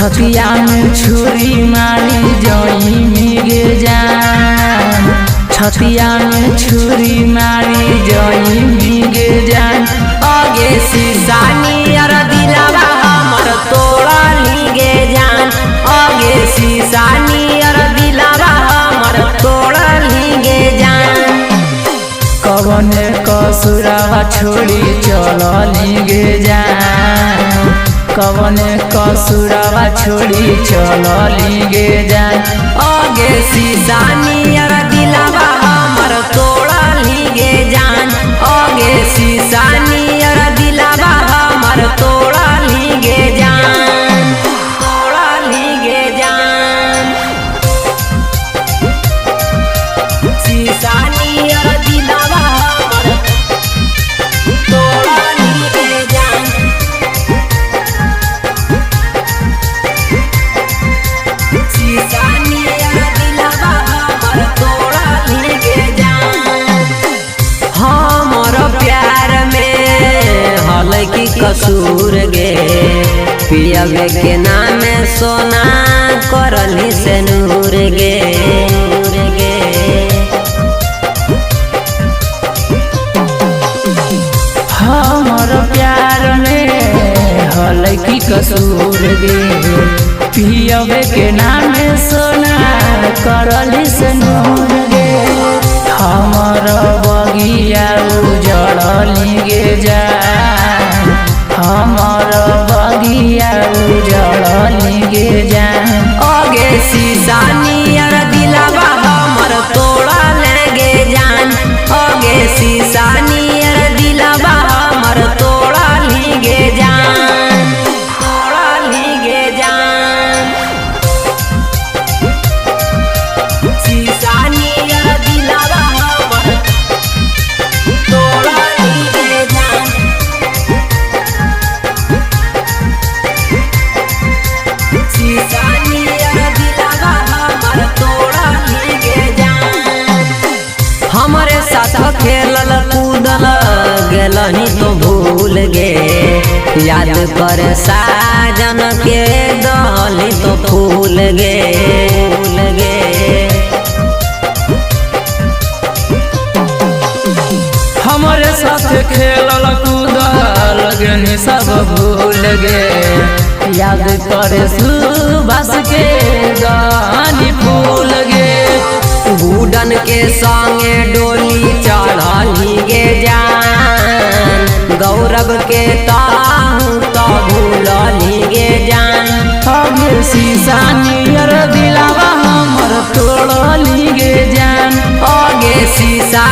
छतिया में छुरी मारी जोई मिगे जान, छतिया में छुरी मारी जोई मिगे जान। आगे शीशा नियर दिलवा हमर तोड़ा लिगे जान, आगे शीशा नियर दिलवा हमर तोड़ा लिगे जान। कवने कसुरवा छोड़ी चल लिगे जान, कवने कसुरवा छोड़ी चल लिगे जान। आगे शीशा नियर दिलवा हमर तोड़ा लिगे जान, आगे शीशा नियर दिलवा हमर तोड़ा लिगे जान, तोड़ा लिगे जान। शीशा नियर दिलवा हमर तोड़ा लिगे जान। शीशा नियर दिलवा हमर तोड़ा लिगे जान। हमर प्यार में हल की कसूर गे, पियवे के नाम सोना करली से नूर गे, गे। हमर प्यार में हल की कसूर गे, पियवे के नाम सोना करली से नूर गे। हमर बगिया उजड़ लिगे जान, हमर बगिया उजड़ लिगे जान। आगे शीशा नियर दिलवा हमर तोड़ा लगे जान, आगे शीशा नियर दिलवा हमर तोड़ा लिगे जान, तोड़ा लिगे जान। शीशा नियर दिलवा हमर तोड़ा लिगे जान। शीशा नियर दिलवा हमर तोड़ा लिगे जान। हमरे साथ खेलल कूदल गेलनी तो भूल गे, याद कर साजन के दहली तो फूल गे, फूल गे। हमरे साथ खेलल कूदल गनी सब भूल गे, याद करे सुबस के गानी फूल गे। गुडन के संगे डोली चढ़ली गे जान, गौरव के ताहू तो भूलली गे जान। आगे शीशा नियर दिलवा हमर तोड़ लिगे जान, आगे शीशा